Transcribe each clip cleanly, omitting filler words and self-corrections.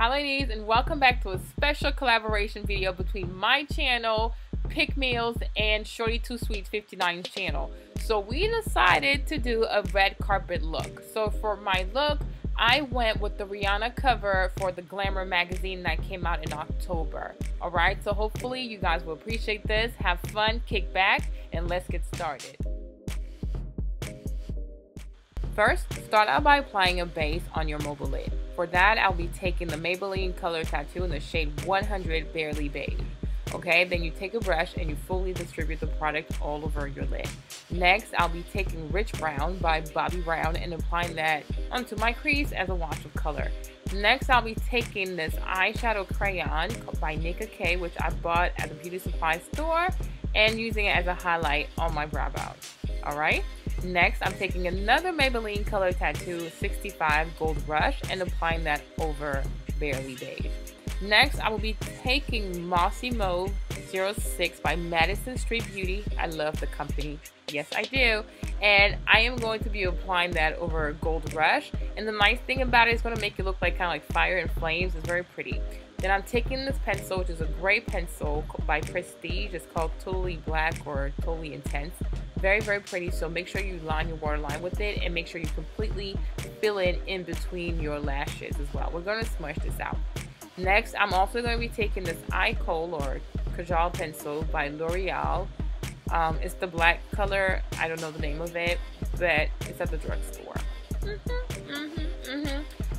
Hi ladies, and welcome back to a special collaboration video between my channel, Peakmill and Shorty2sweet59 channel. So we decided to do a red carpet look. So for my look, I went with the Rihanna cover for the Glamour magazine that came out in October. Alright, so hopefully you guys will appreciate this. Have fun, kick back, and let's get started. First, start out by applying a base on your mobile lid. For that, I'll be taking the Maybelline Color Tattoo in the shade 100 Barely Beige. Okay, then you take a brush and you fully distribute the product all over your lid. Next, I'll be taking Rich Brown by Bobbi Brown and applying that onto my crease as a wash of color. Next, I'll be taking this eyeshadow crayon by Nika K, which I bought at the beauty supply store, and using it as a highlight on my brow bone. Alright? Next, I'm taking another Maybelline Color Tattoo 65 Gold Brush and applying that over Barely Beige. Next, I will be taking Mossy Mauve 06 by Madison Street Beauty. I love the company. Yes, I do. And I am going to be applying that over a gold brush. And the nice thing about it is going to make it look like kind of like fire and flames. It's very pretty. Then I'm taking this pencil, which is a gray pencil by Prestige. It's called Totally Black or Totally Intense. Very, very pretty. So make sure you line your waterline with it and make sure you completely fill it in between your lashes as well. We're going to smush this out. Next, I'm also going to be taking this eye kohl or Kajal pencil by L'Oreal. It's the black color. I don't know the name of it, but it's at the drugstore.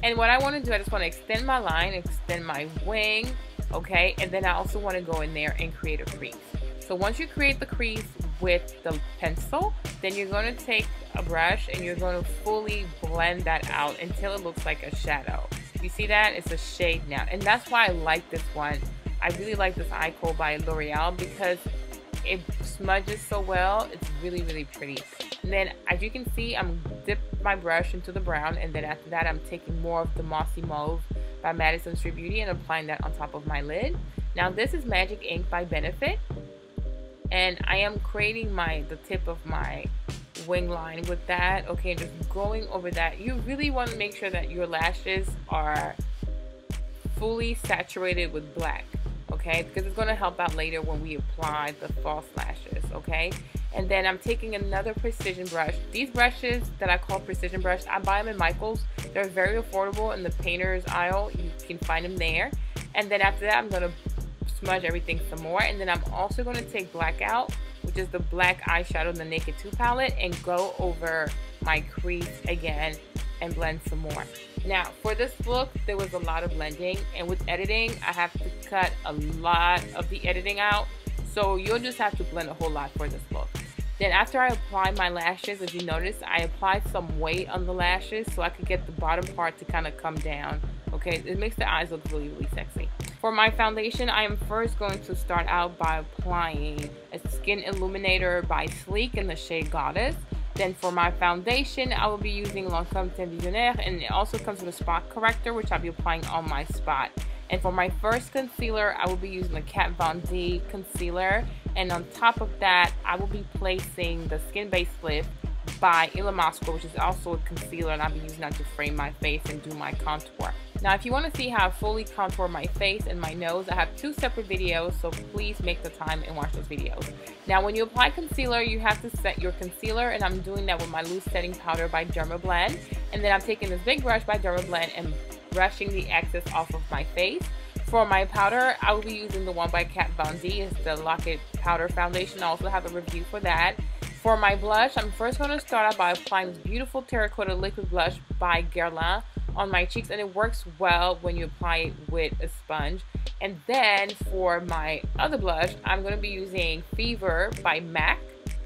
And what I want to do, I just want to extend my line, extend my wing, okay? And then I also want to go in there and create a crease. So once you create the crease with the pencil, then you're going to take a brush and you're going to fully blend that out until it looks like a shadow. You see that? It's a shade now. And that's why I like this one. I really like this eye kohl by L'Oreal because it smudges so well. It's really, really pretty. And then as you can see, I'm dipped my brush into the brown, and then after that I'm taking more of the Mossy Mauve by Madison Street Beauty and applying that on top of my lid. Now this is Magic Ink by Benefit, and I am creating the tip of my wing line with that. Okay, and just going over that. You really want to make sure that your lashes are fully saturated with black, okay, because it's going to help out later when we apply the false lashes. Okay, and then I'm taking another precision brush. These brushes that I call precision brush, I buy them in Michael's. They're very affordable in the painter's aisle. You can find them there. And then after that, I'm going to smudge everything some more, and then I'm also going to take Blackout, which is the black eyeshadow in the Naked 2 palette, and go over my crease again and blend some more. Now for this look, there was a lot of blending, and with editing I have to cut a lot of the editing out, so you'll just have to blend a whole lot for this look. Then after I apply my lashes, if you notice, I applied some weight on the lashes so I could get the bottom part to kind of come down. Okay, it makes the eyes look really, really sexy. For my foundation, I am first going to start out by applying a Skin Illuminator by Sleek in the shade Goddess. Then for my foundation, I will be using Lancome Visionnaire, and it also comes with a spot corrector, which I'll be applying on my spot. And for my first concealer, I will be using the Kat Von D concealer, and on top of that, I will be placing the Skin Base Lift by Illamasqua, which is also a concealer, and I'll be using that to frame my face and do my contour. Now if you want to see how I fully contour my face and my nose, I have two separate videos, so please make the time and watch those videos. Now when you apply concealer, you have to set your concealer, and I'm doing that with my loose setting powder by Dermablend, and then I'm taking this big brush by Dermablend and brushing the excess off of my face. For my powder, I will be using the one by Kat Von D. It's the Lock-It Powder Foundation. I also have a review for that. For my blush, I'm first going to start out by applying this beautiful terracotta liquid blush by Guerlain on my cheeks, and it works well when you apply it with a sponge. And then for my other blush, I'm going to be using Fever by MAC.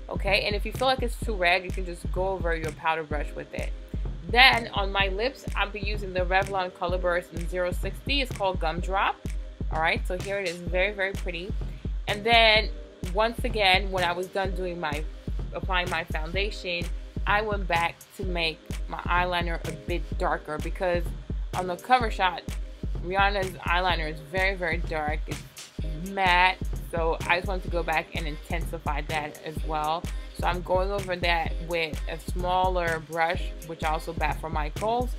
Okay, and if you feel like it's too red, you can just go over your powder brush with it. Then on my lips, I'll be using the Revlon Color Burst in 060. It's called Gumdrop. Alright, so here it is, very, very pretty. And then once again, when I was done doing applying my foundation, I went back to make my eyeliner a bit darker, because on the cover shot, Rihanna's eyeliner is very, very dark. It's matte, so I just wanted to go back and intensify that as well. So I'm going over that with a smaller brush, which I also bought from Michael's,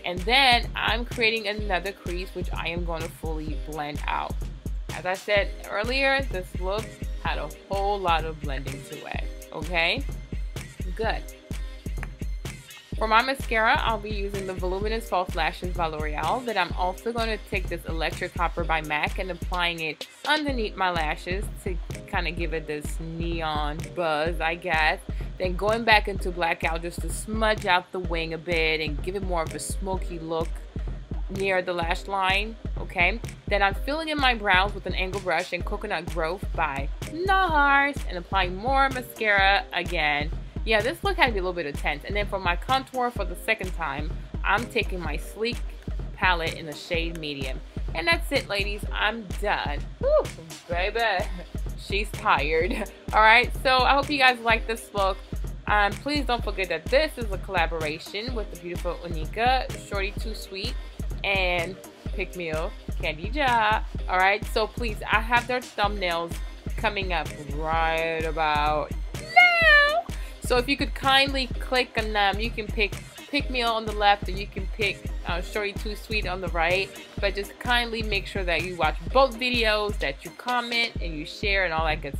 And then I'm creating another crease, which I am going to fully blend out. As I said earlier, this look had a whole lot of blending to it. Okay, good. For my mascara, I'll be using the Voluminous False Lashes by L'Oreal. Then I'm also going to take this Electric Hopper by MAC and applying it underneath my lashes to kind of give it this neon buzz, I guess. Then going back into Blackout just to smudge out the wing a bit and give it more of a smoky look near the lash line. Okay, then I'm filling in my brows with an angle brush and Coconut Growth by NARS and applying more mascara again. Yeah, this look had to be a little bit intense. And then for my contour for the second time, I'm taking my Sleek palette in the shade Medium. And that's it, ladies. I'm done. Woo, baby. She's tired. Alright, so I hope you guys like this look. Please don't forget that this is a collaboration with the beautiful Unika, Shorty2sweet, and Peakmill Candy Jar. Alright, so please, I have their thumbnails coming up right about now. So if you could kindly click on them, you can pick Peakmill on the left or you can pick Shorty2sweet on the right. But just kindly make sure that you watch both videos, that you comment and you share and all that good